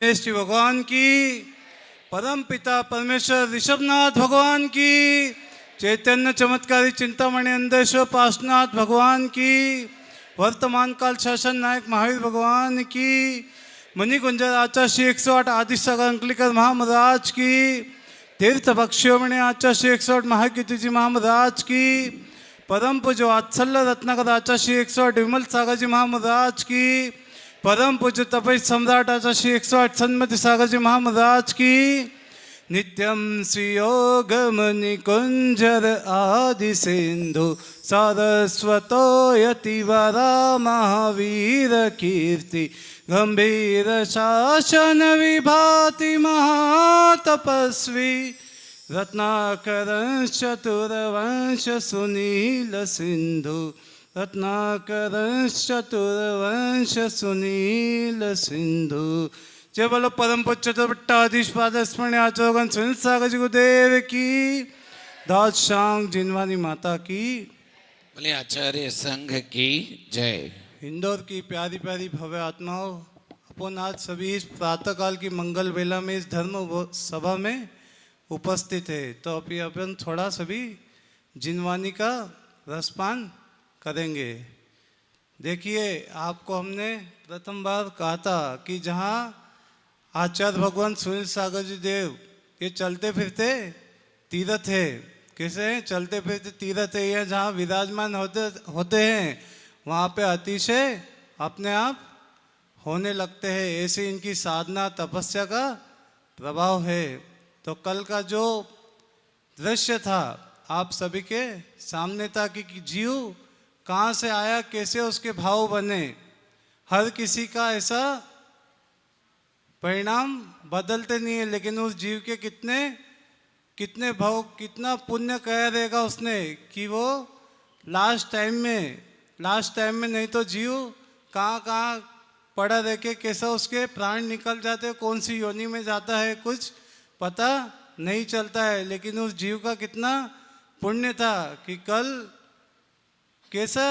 श्री भगवान की, परम पिता परमेश्वर ऋषभनाथ भगवान की, चैतन्य चमत्कारी चिंतामणि अंधेश्वर पार्श्वनाथ भगवान की, वर्तमान काल शासन नायक महावीर भगवान की, मणिकुंजर आचार्य श्री 108 आदिसागर अंकलिकर महाराज की, तीर्थ भक्ष्योमणि आचार्य श्री 108 महाकीर्ति जी महाराज की, परम पूज्य वात्सल्य रत्नाकर आचार्य श्री 108 विमल सागर जी महाराज की, परम पूज्य तपस्वी सम्राट आचार्य श्री 108 सन्मति सागर जी महाराज की, नित्यम श्री योग मणि कुंजर आदि सिंधु सारस्वतो यतिवरा महावीर कीर्ति गंभीर शासन विभाति महातपस्वी रत्नाकर चतुर्वंश सुनील सिंधु रत्नाकर चतुर्वंश सुनील सिंधु। जय बोलो परम पूज्य चतुर्भट्टाधीश स्मरण आचरण सुनील सागर जी गुरुदेव की, दाद शांग जिनवानी माता की, बोले आचार्य संघ की जय। इंदौर की प्यारी प्यारी भव्य आत्माओं, अपन आज सभी इस प्रातःकाल की मंगल वेला में इस धर्म सभा में उपस्थित है। तो अभी अपन थोड़ा सभी जिनवानी का रसपान करेंगे। देखिए, आपको हमने प्रथम बार कहा था कि जहाँ आचार्य भगवान सुनील सागर जी देव ये चलते फिरते तीर्थ है, कैसे हैं? चलते फिरते तीर्थ है। ये जहाँ विराजमान होते हैं वहाँ पे अतिशय अपने आप होने लगते हैं। ऐसे इनकी साधना तपस्या का प्रभाव है। तो कल का जो दृश्य था आप सभी के सामने था कि जीव कहाँ से आया, कैसे उसके भाव बने। हर किसी का ऐसा परिणाम बदलते नहीं है, लेकिन उस जीव के कितने भाव, कितना पुण्य कह देगा उसने कि वो लास्ट टाइम में नहीं तो जीव कहाँ पड़ा रह के कैसा उसके प्राण निकल जाते, कौन सी योनि में जाता है कुछ पता नहीं चलता है। लेकिन उस जीव का कितना पुण्य था कि कल कैसा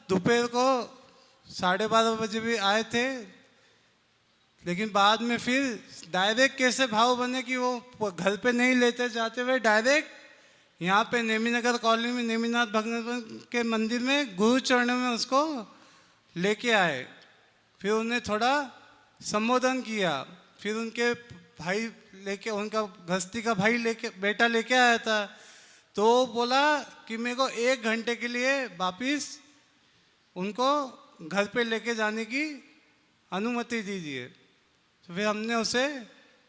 दोपहर को 12:30 बजे भी आए थे, लेकिन बाद में फिर डायरेक्ट कैसे भाव बने कि वो घर पे नहीं लेते जाते हुए डायरेक्ट यहाँ पे नेमीनगर कॉलोनी में नेमीनाथ भगवान के मंदिर में गुरु चरणों में उसको लेके आए। फिर उन्हें थोड़ा संबोधन किया। फिर उनके भाई लेके, उनका गस्ती का भाई बेटा लेके आया था। तो बोला कि मेरे को 1 घंटे के लिए वापिस उनको घर पे लेके जाने की अनुमति दीजिए। तो फिर हमने उसे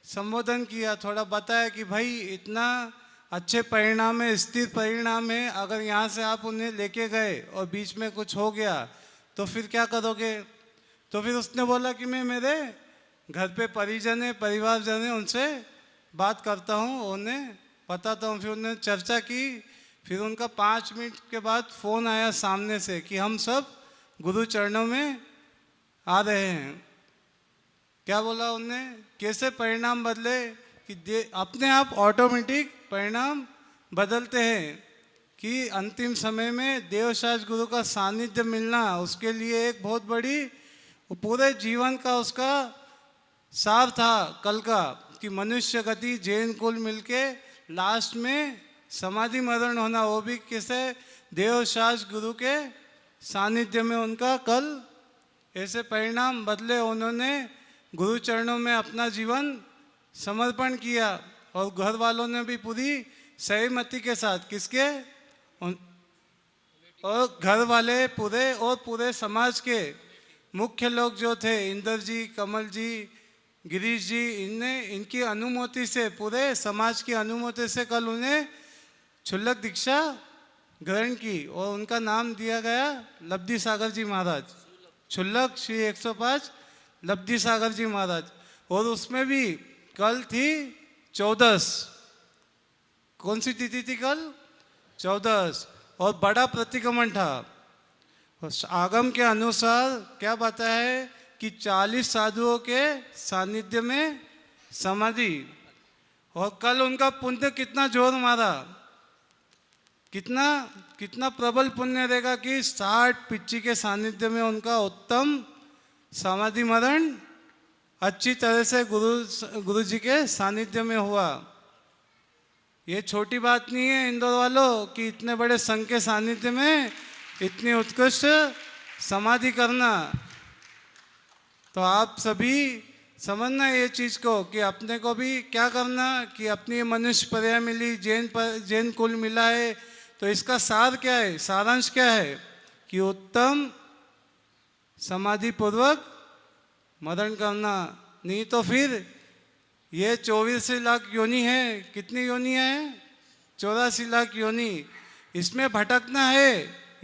संबोधन किया, थोड़ा बताया कि भाई इतना अच्छे परिणाम है, स्थिर परिणाम है, अगर यहाँ से आप उन्हें लेके गए और बीच में कुछ हो गया तो फिर क्या करोगे। तो फिर उसने बोला कि मैं मेरे घर पे परिजन है, परिवारजन है, उनसे बात करता हूँ, उन्हें बताता हूँ। फिर उन्होंने चर्चा की। फिर उनका 5 मिनट के बाद फ़ोन आया सामने से कि हम सब गुरु चरणों में आ रहे हैं। क्या बोला उनने, कैसे परिणाम बदले कि अपने आप ऑटोमेटिक परिणाम बदलते हैं कि अंतिम समय में देवशास गुरु का सानिध्य मिलना उसके लिए एक बहुत बड़ी पूरे जीवन का उसका सार था कल का, कि मनुष्य गति जैन कुल मिलके लास्ट में समाधि मरण होना, वो भी कैसे देवशास गुरु के सानिध्य में उनका कल ऐसे परिणाम बदले। उन्होंने गुरु चरणों में अपना जीवन समर्पण किया और घर वालों ने भी पूरी सहमति के साथ, किसके, और घर वाले पूरे समाज के मुख्य लोग जो थे, इंद्र जी, कमल जी, गिरीश जी, इनकी अनुमति से, पूरे समाज की अनुमति से कल उन्हें क्षुल्लक दीक्षा ग्रहण की और उनका नाम दिया गया लब्धि सागर जी महाराज। क्षुल्लक श्री 105 लब्धि सागर जी महाराज। और उसमें भी कल थी 14, कौन सी तिथि थी कल? 14, और बड़ा प्रतिक्रमण था। आगम के अनुसार क्या बताया है कि 40 साधुओं के सानिध्य में समाधि। और कल उनका पुण्य कितना जोर मारा, कितना प्रबल पुण्य रहेगा कि 60 पिच्ची के सानिध्य में उनका उत्तम समाधि मरण अच्छी तरह से गुरु जी के सानिध्य में हुआ। ये छोटी बात नहीं है इंदौर वालों कि इतने बड़े संघ के सानिध्य में इतनी उत्कृष्ट समाधि करना। तो आप सभी समझना ये चीज़ को कि अपने को भी क्या करना कि अपनी मनुष्य पर्याय मिली, जैन कुल मिला है, तो इसका सार क्या है, सारांश क्या है कि उत्तम समाधि पूर्वक मरण करना। नहीं तो फिर ये 24 लाख योनि है, कितनी योनि है, 84 लाख योनि, इसमें भटकना है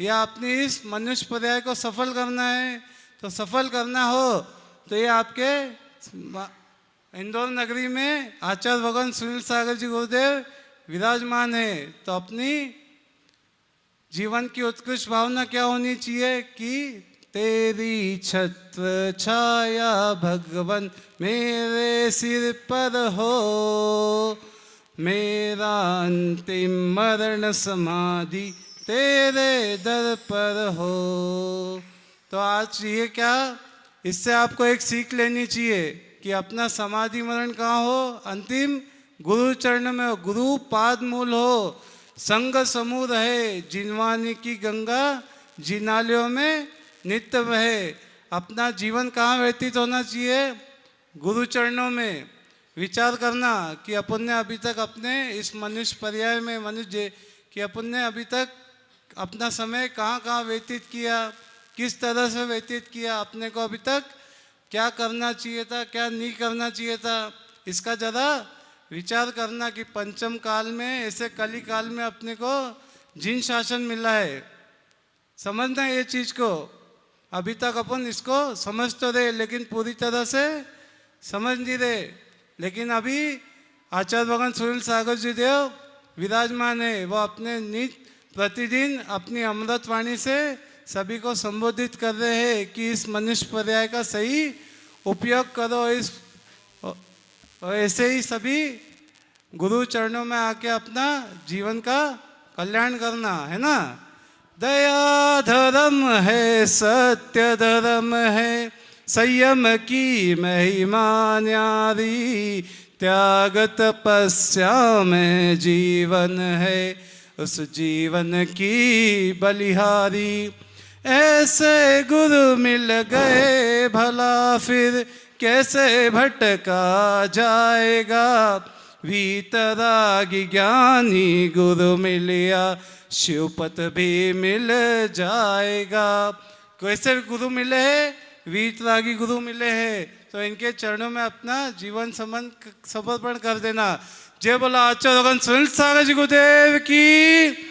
या अपनी इस मनुष्य पर्याय को सफल करना है। तो सफल करना हो तो ये आपके इंदौर नगरी में आचार्य भगवान सुनील सागर जी गुरुदेव विराजमान है। तो अपनी जीवन की उत्कृष्ट भावना क्या होनी चाहिए कि तेरी छत्र छाया भगवन मेरे सिर पर हो, मेरा अंतिम मरण समाधि तेरे दर पर हो। तो आज ये क्या, इससे आपको एक सीख लेनी चाहिए कि अपना समाधि मरण कहाँ हो, अंतिम गुरु चरण में हो, गुरु पाद मूल हो, संग समूह रहे, जिनवानी की गंगा जिनालियों में नित्य बहे। अपना जीवन कहाँ व्यतीत होना चाहिए, गुरु चरणों में। विचार करना कि अपन ने अभी तक अपने इस मनुष्य पर्याय में मनुष्य कि अपन ने अभी तक अपना समय कहाँ कहाँ व्यतीत किया, किस तरह से व्यतीत किया, अपने को अभी तक क्या करना चाहिए था, क्या नहीं करना चाहिए था, इसका ज़रा विचार करना कि पंचम काल में, ऐसे कली काल में अपने को जिन शासन मिला है, समझना ये चीज़ को। अभी तक अपन इसको समझ तो रहे लेकिन पूरी तरह से समझ नहीं रहे। लेकिन अभी आचार्य भगवान सुनील सागर जी देव विराजमान है, वो अपने नित्य प्रतिदिन अपनी अमृत वाणी से सभी को संबोधित कर रहे हैं कि इस मनुष्य पर्याय का सही उपयोग करो। इस और ऐसे ही सभी गुरु चरणों में आके अपना जीवन का कल्याण करना है ना। दया धर्म है, सत्य धर्म है, संयम की महिमा न्यारी, त्याग तपस्या में जीवन है, उस जीवन की बलिहारी। ऐसे गुरु मिल गए भला फिर कैसे भटका जाएगा, वीतरागी ज्ञानी गुरु मिलिया शिवपत भी मिल जाएगा। कैसे गुरु मिले हैं, वीतरागी गुरु मिले हैं, तो इनके चरणों में अपना जीवन समर्पण कर देना। जय बोला आचार्य भगवान सुनील सागर जी गुरुदेव की।